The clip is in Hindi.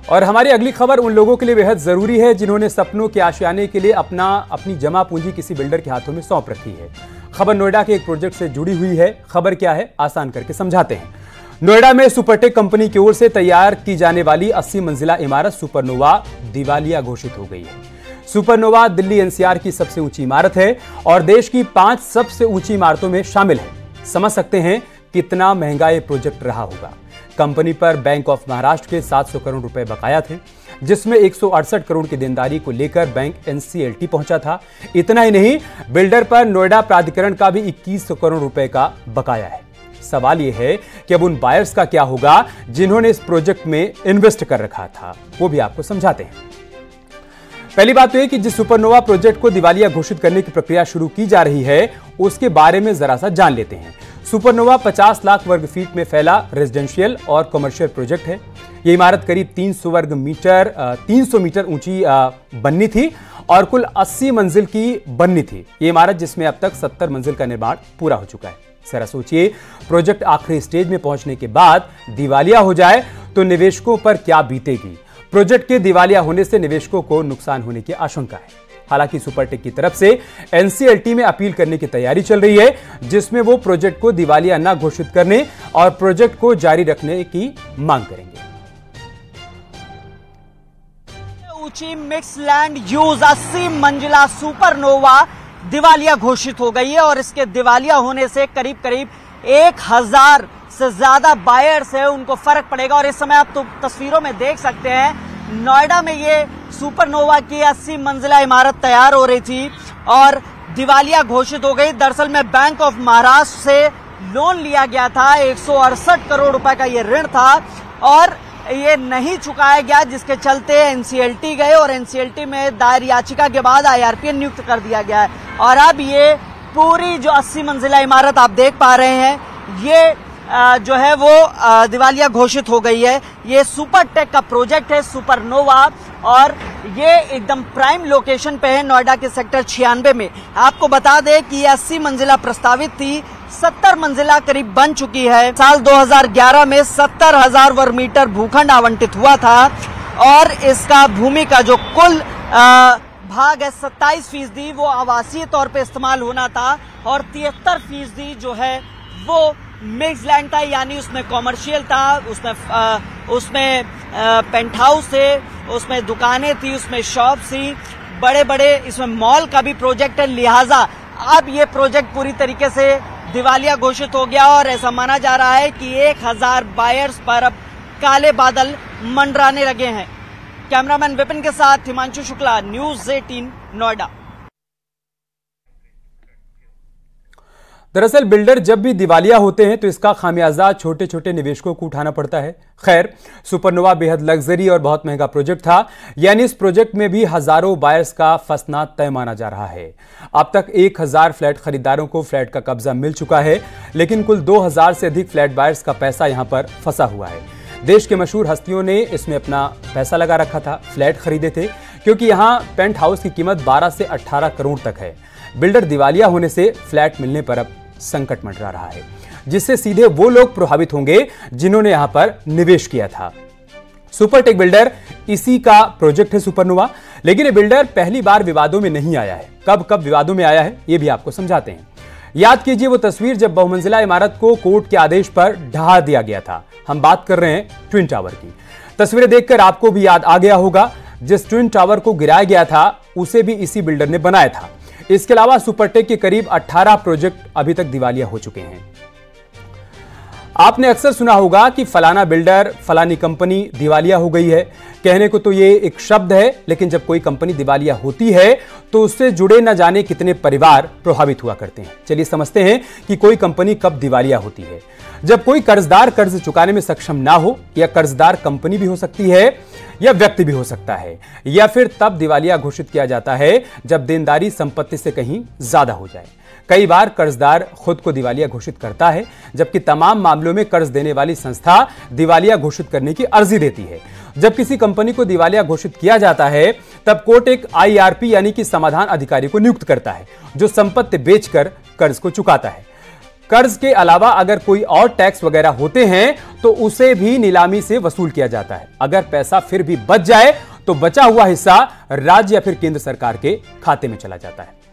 और हमारी अगली खबर उन लोगों के लिए बेहद जरूरी है जिन्होंने सपनों के आशियाने के लिए अपनी जमा पूंजी किसी बिल्डर के हाथों में सौंप रखी है। खबर नोएडा के एक प्रोजेक्ट से जुड़ी हुई है। खबर क्या है, आसान करके समझाते हैं। नोएडा में सुपरटेक कंपनी की ओर से तैयार की जाने वाली 80 मंजिला इमारत सुपरनोवा दिवालिया घोषित हो गई है। सुपरनोवा दिल्ली एनसीआर की सबसे ऊंची इमारत है और देश की 5 सबसे ऊंची इमारतों में शामिल है। समझ सकते हैं कितना महंगा ये प्रोजेक्ट रहा होगा। कंपनी पर बैंक ऑफ महाराष्ट्र के 700 करोड़ रुपए बकाया थे, जिसमें 168 करोड़ की देनदारी को लेकर बैंक एनसीएलटी पहुंचा था। इतना ही नहीं, बिल्डर पर नोएडा प्राधिकरण का भी 2100 करोड़ रुपए का बकाया है। सवाल यह है कि अब उन बायर्स का क्या होगा जिन्होंने इस प्रोजेक्ट में इन्वेस्ट कर रखा था, वो भी आपको समझाते हैं। पहली बात तो यह कि जिस सुपरनोवा प्रोजेक्ट को दिवालिया घोषित करने की प्रक्रिया शुरू की जा रही है, उसके बारे में जरा सा जान लेते हैं। सुपरनोवा 50 लाख वर्ग फीट में फैला रेजिडेंशियल और कमर्शियल प्रोजेक्ट है। यह इमारत करीब 300 मीटर ऊंची बननी थी और कुल 80 मंजिल की बननी थी। ये इमारत जिसमें अब तक 70 मंजिल का निर्माण पूरा हो चुका है। जरा सोचिए, प्रोजेक्ट आखिरी स्टेज में पहुंचने के बाद दिवालिया हो जाए तो निवेशकों पर क्या बीतेगी। प्रोजेक्ट के दिवालिया होने से निवेशकों को नुकसान होने की आशंका है। हालांकि सुपरटेक की तरफ से एनसीएलटी में अपील करने की तैयारी चल रही है, जिसमें वो प्रोजेक्ट को दिवालिया न घोषित करने और प्रोजेक्ट को जारी रखने की मांग करेंगे। ऊंची मिक्स लैंड यूज 80 मंजिला सुपरनोवा दिवालिया घोषित हो गई है और इसके दिवालिया होने से करीब करीब 1000 से ज्यादा बायर्स है, उनको फर्क पड़ेगा। और इस समय आप तो तस्वीरों में देख सकते हैं, नोएडा में ये सुपरनोवा की 80 मंजिला इमारत तैयार हो रही थी और दिवालिया घोषित हो गई। दरअसल में बैंक ऑफ महाराष्ट्र से लोन लिया गया था, 168 करोड़ रुपए का ये ऋण था और ये नहीं चुकाया गया, जिसके चलते एनसीएलटी गए और एनसीएलटी में दायर याचिका के बाद आईआरपीएन नियुक्त कर दिया गया है। और अब ये पूरी जो 80 मंजिला इमारत आप देख पा रहे हैं, ये जो है वो दिवालिया घोषित हो गई है। ये सुपरटेक का प्रोजेक्ट है सुपरनोवा और ये एकदम प्राइम लोकेशन पे है नोएडा के सेक्टर 96 में। आपको बता दें कि ये 80 मंजिला प्रस्तावित थी, 70 मंजिला करीब बन चुकी है। साल 2011 में 70,000 वर्ग मीटर भूखंड आवंटित हुआ था और इसका भूमि का जो कुल भाग है 27% वो आवासीय तौर पे इस्तेमाल होना था और 73% जो है वो मिक्स लैंड था, यानी उसमें कॉमर्शियल था, उसमें पेंट हाउस थे, उसमें दुकानें थी, उसमें शॉप थी, बड़े बड़े इसमें मॉल का भी प्रोजेक्ट है। लिहाजा अब ये प्रोजेक्ट पूरी तरीके से दिवालिया घोषित हो गया और ऐसा माना जा रहा है कि 1000 बायर्स पर अब काले बादल मंडराने लगे हैं। कैमरामैन विपिन के साथ हिमांशु शुक्ला, न्यूज़ 18 नोएडा। दरअसल बिल्डर जब भी दिवालिया होते हैं तो इसका खामियाजा छोटे छोटे निवेशकों को उठाना पड़ता है। खैर, सुपरनोवा बेहद लग्जरी और बहुत महंगा प्रोजेक्ट था, यानी इस प्रोजेक्ट में भी हजारों बायर्स का फंसना तय माना जा रहा है। अब तक 1000 फ्लैट खरीदारों को फ्लैट का कब्जा मिल चुका है, लेकिन कुल 2000 से अधिक फ्लैट बायर्स का पैसा यहां पर फंसा हुआ है। देश के मशहूर हस्तियों ने इसमें अपना पैसा लगा रखा था, फ्लैट खरीदे थे, क्योंकि यहां पेंट हाउस की कीमत 12 से 18 करोड़ तक है। बिल्डर दिवालिया होने से फ्लैट मिलने पर अब संकट मंडरा रहा है, जिससे सीधे वो लोग प्रभावित होंगे जिन्होंने यहां पर निवेश किया था। सुपरटेक बिल्डर इसी का प्रोजेक्ट है सुपरनोवा, लेकिन ये बिल्डर पहली बार विवादों में नहीं आया है। कब कब विवादों में आया है ये भी आपको समझाते हैं। याद कीजिए वो तस्वीर जब बहुमंजिला इमारत को कोर्ट के आदेश पर ढहा दिया गया था। हम बात कर रहे हैं ट्विन टावर की। तस्वीरें देखकर आपको भी याद आ गया होगा, जिस ट्विन टावर को गिराया गया था उसे भी इसी बिल्डर ने बनाया था। इसके अलावा सुपरटेक के करीब 18 प्रोजेक्ट अभी तक दिवालिया हो चुके हैं। आपने अक्सर सुना होगा कि फलाना बिल्डर, फलानी कंपनी दिवालिया हो गई है। कहने को तो ये एक शब्द है, लेकिन जब कोई कंपनी दिवालिया होती है तो उससे जुड़े न जाने कितने परिवार प्रभावित हुआ करते हैं। चलिए समझते हैं कि कोई कंपनी कब दिवालिया होती है। जब कोई कर्जदार कर्ज चुकाने में सक्षम ना हो, या कर्जदार कंपनी भी हो सकती है या व्यक्ति भी हो सकता है, या फिर तब दिवालिया घोषित किया जाता है जब देनदारी संपत्ति से कहीं ज्यादा हो जाए। कई बार कर्जदार खुद को दिवालिया घोषित करता है, जबकि तमाम मामलों में कर्ज देने वाली संस्था दिवालिया घोषित करने की अर्जी देती है। जब किसी कंपनी को दिवालिया घोषित किया जाता है, तब कोर्ट एक आईआरपी यानी कि समाधान अधिकारी को नियुक्त करता है, जो संपत्ति बेचकर कर्ज को चुकाता है। कर्ज के अलावा अगर कोई और टैक्स वगैरह होते हैं तो उसे भी नीलामी से वसूल किया जाता है। अगर पैसा फिर भी बच जाए तो बचा हुआ हिस्सा राज्य या फिर केंद्र सरकार के खाते में चला जाता है।